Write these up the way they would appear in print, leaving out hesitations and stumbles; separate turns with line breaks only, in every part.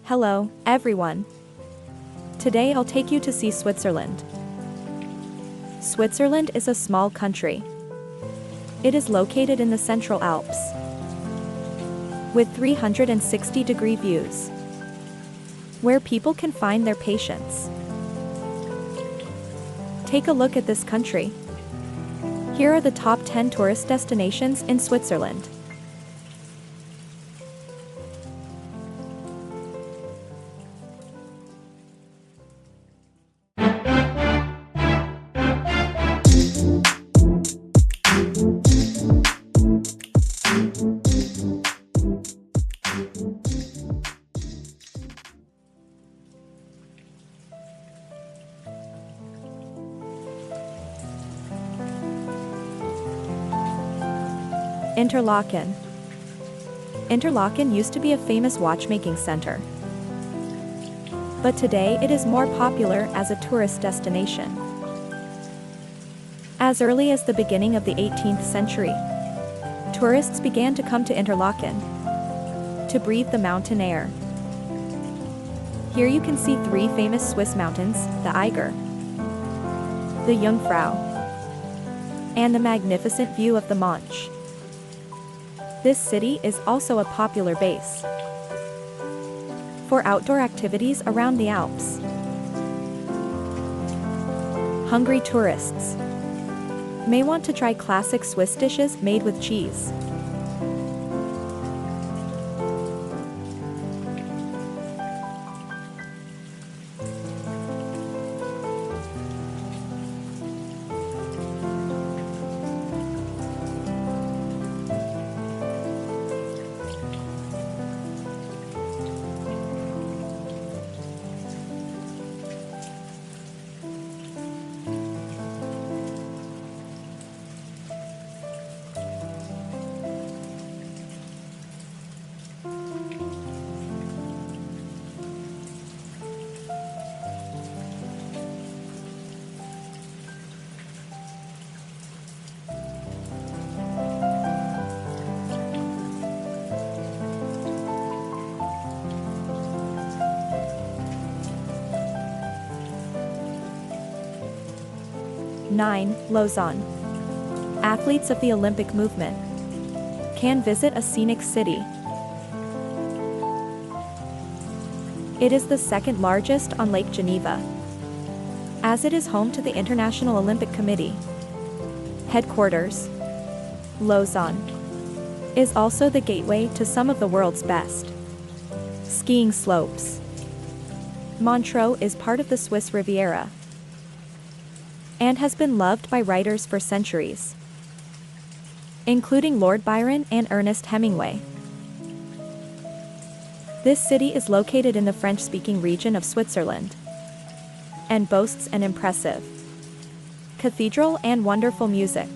Hello, everyone. Today I'll take you to see Switzerland. Switzerland is a small country. It is located in the Central Alps, with 360-degree views, where people can find their patience. Take a look at this country. Here are the top 10 tourist destinations in Switzerland. Interlaken. Interlaken used to be a famous watchmaking center, but today it is more popular as a tourist destination. As early as the beginning of the 18th century, tourists began to come to Interlaken to breathe the mountain air. Here you can see three famous Swiss mountains, the Eiger, the Jungfrau, and the magnificent view of the Monch. This city is also a popular base for outdoor activities around the Alps. Hungry tourists may want to try classic Swiss dishes made with cheese. Lausanne. Athletes of the Olympic movement can visit a scenic city. It is the second largest on Lake Geneva, as it is home to the International Olympic Committee headquarters. Lausanne is also the gateway to some of the world's best skiing slopes. Montreux is part of the Swiss Riviera and has been loved by writers for centuries, including Lord Byron and Ernest Hemingway. This city is located in the French-speaking region of Switzerland and boasts an impressive cathedral and wonderful music.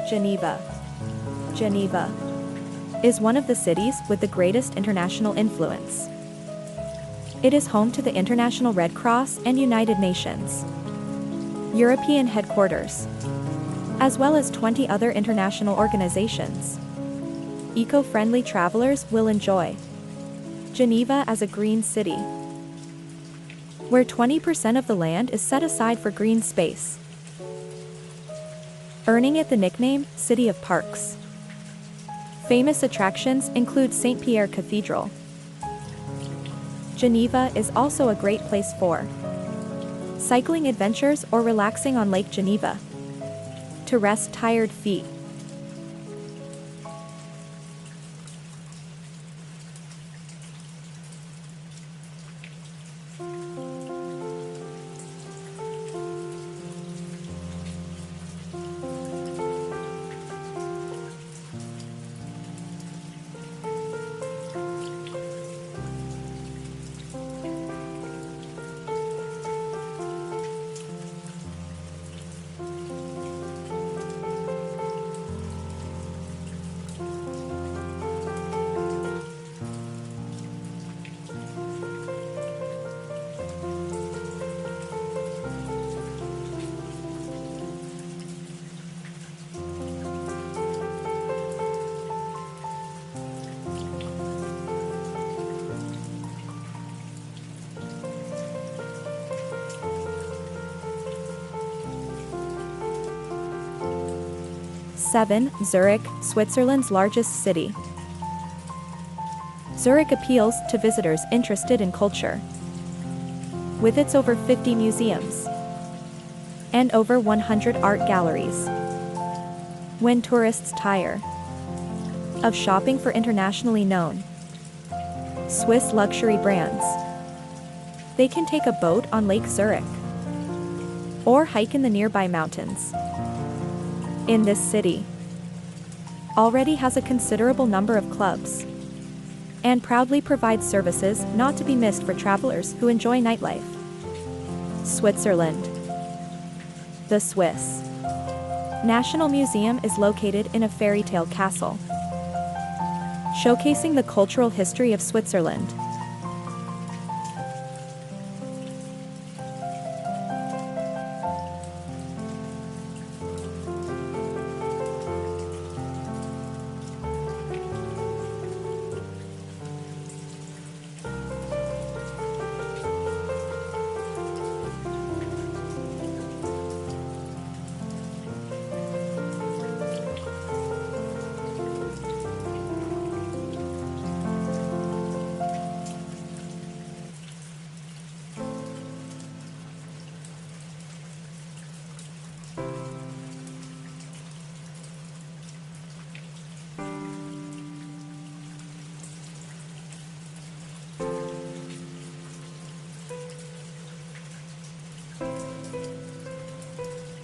Geneva. Geneva is one of the cities with the greatest international influence. It is home to the International Red Cross and United Nations European headquarters, as well as 20 other international organizations. Eco-friendly travelers will enjoy Geneva as a green city, where 20% of the land is set aside for green space, earning it the nickname City of Parks. Famous attractions include St. Pierre Cathedral. Geneva is also a great place for cycling adventures or relaxing on Lake Geneva to rest tired feet. 7. Zurich, Switzerland's largest city. Zurich appeals to visitors interested in culture. With its over 50 museums and over 100 art galleries. When tourists tire of shopping for internationally known Swiss luxury brands, they can take a boat on Lake Zurich or hike in the nearby mountains. In this city, already has a considerable number of clubs and proudly provides services not to be missed for travelers who enjoy nightlife. Switzerland. The Swiss National Museum is located in a fairy tale castle, showcasing the cultural history of Switzerland.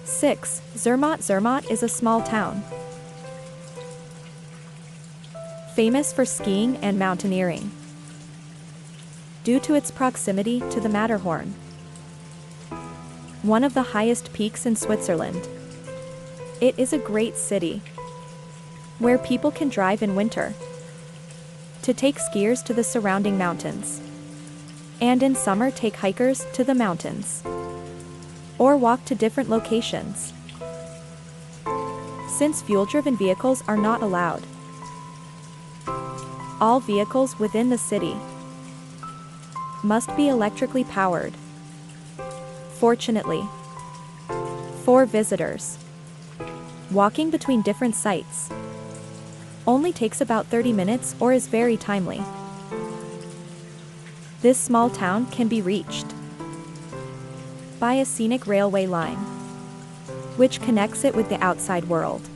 Six. Zermatt. Zermatt is a small town famous for skiing and mountaineering due to its proximity to the Matterhorn, one of the highest peaks in Switzerland. It is a great city where people can drive in winter to take skiers to the surrounding mountains, and in summer take hikers to the mountains or walk to different locations. Since fuel-driven vehicles are not allowed, all vehicles within the city must be electrically powered. Fortunately for visitors, walking between different sites only takes about 30 minutes or is very timely. This small town can be reached by a scenic railway line, which connects it with the outside world.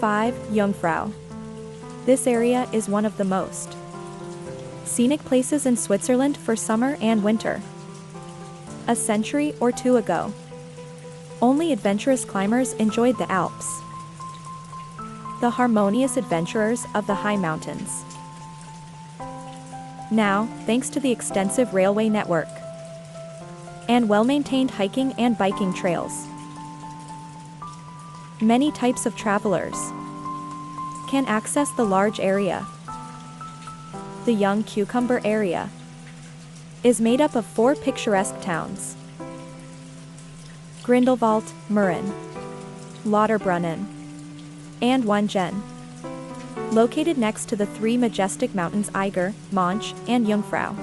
Five. Jungfrau. This area is one of the most scenic places in Switzerland for summer and winter. A century or two ago, only adventurous climbers enjoyed the Alps, the harmonious adventurers of the high mountains. Now, thanks to the extensive railway network and well-maintained hiking and biking trails, many types of travelers can access the large area. The Young Cucumber area is made up of 4 picturesque towns: Grindelwald, Mürren, Lauterbrunnen, and Wangen, located next to the 3 majestic mountains Eiger, Monch, and Jungfrau.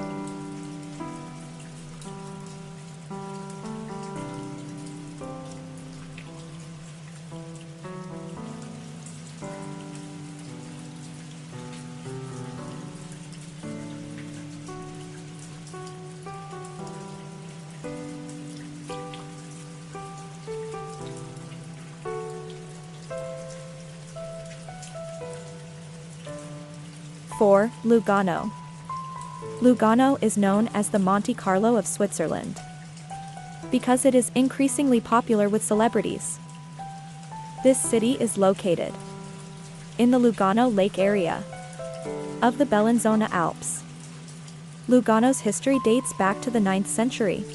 Four. Lugano. Lugano is known as the Monte Carlo of Switzerland because it is increasingly popular with celebrities. This city is located in the Lugano Lake area of the Bellinzona Alps. Lugano's history dates back to the 9th century,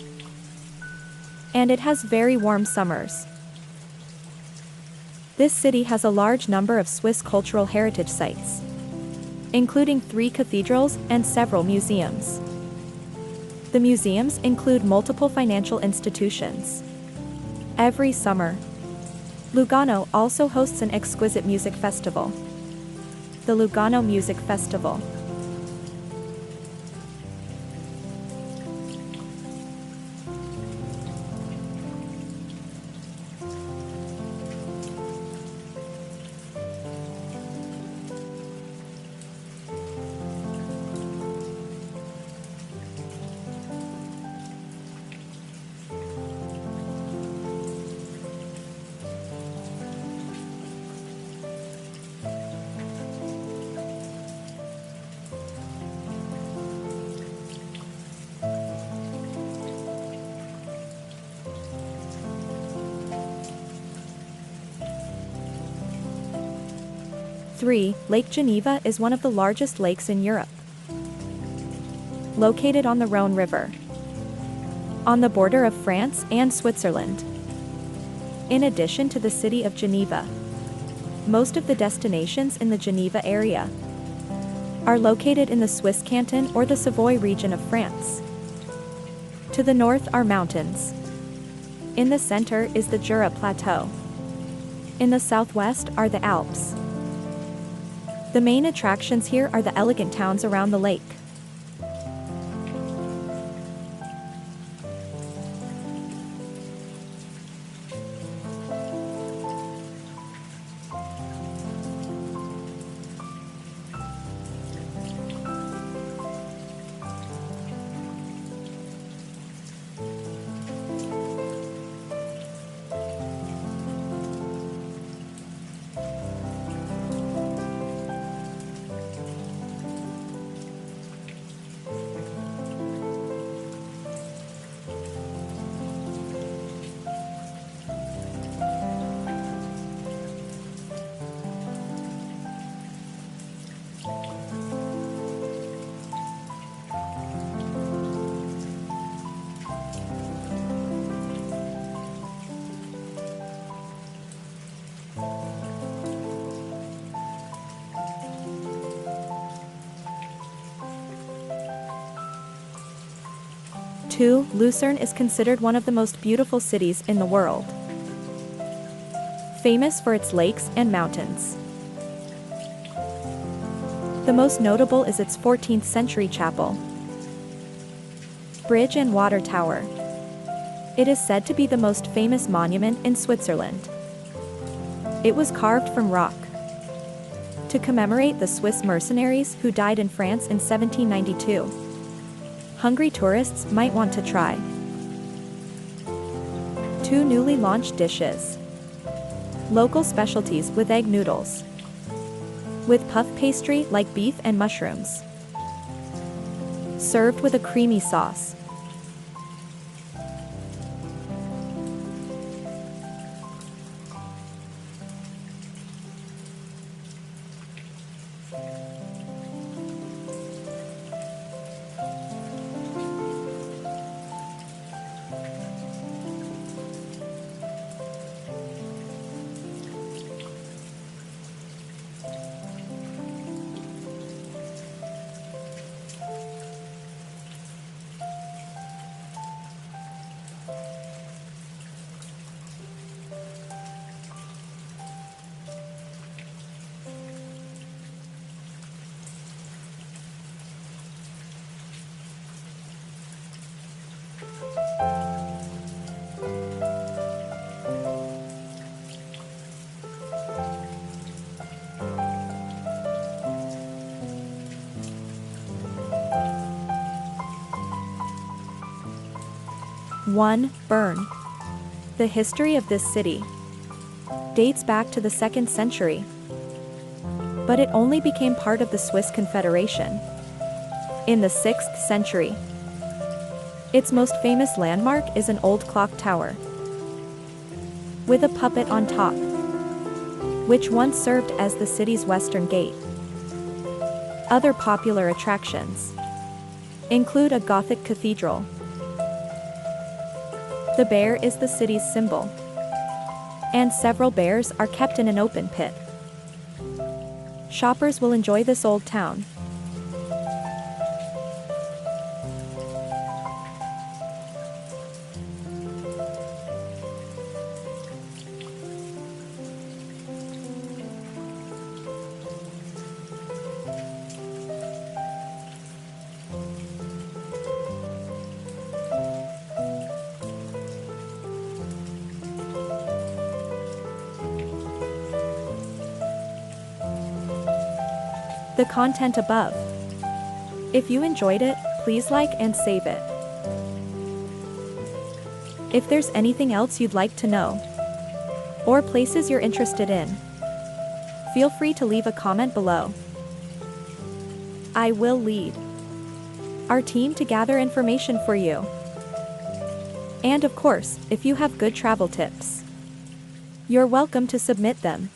and it has very warm summers. This city has a large number of Swiss cultural heritage sites, including 3 cathedrals and several museums. The museums include multiple financial institutions. Every summer, Lugano also hosts an exquisite music festival, the Lugano Music Festival. Lake Geneva is one of the largest lakes in Europe. Located on the Rhone River, on the border of France and Switzerland. In addition to the city of Geneva, most of the destinations in the Geneva area are located in the Swiss canton or the Savoy region of France. To the north are mountains. In the center is the Jura Plateau. In the southwest are the Alps. The main attractions here are the elegant towns around the lake. Lucerne is considered one of the most beautiful cities in the world, famous for its lakes and mountains. The most notable is its 14th century chapel, bridge and water tower. It is said to be the most famous monument in Switzerland. It was carved from rock to commemorate the Swiss mercenaries who died in France in 1792. Hungry tourists might want to try 2 newly launched dishes. Local specialties with egg noodles, with puff pastry like beef and mushrooms, served with a creamy sauce. Bern. The history of this city dates back to the 2nd century, but it only became part of the Swiss Confederation in the 6th century. Its most famous landmark is an old clock tower with a puppet on top, which once served as the city's western gate. Other popular attractions include a Gothic cathedral. The bear is the city's symbol, and several bears are kept in an open pit. Shoppers will enjoy this old town. The content above. If you enjoyed it, please like and save it. If there's anything else you'd like to know, or places you're interested in, feel free to leave a comment below. I will lead our team to gather information for you. And of course, if you have good travel tips, you're welcome to submit them.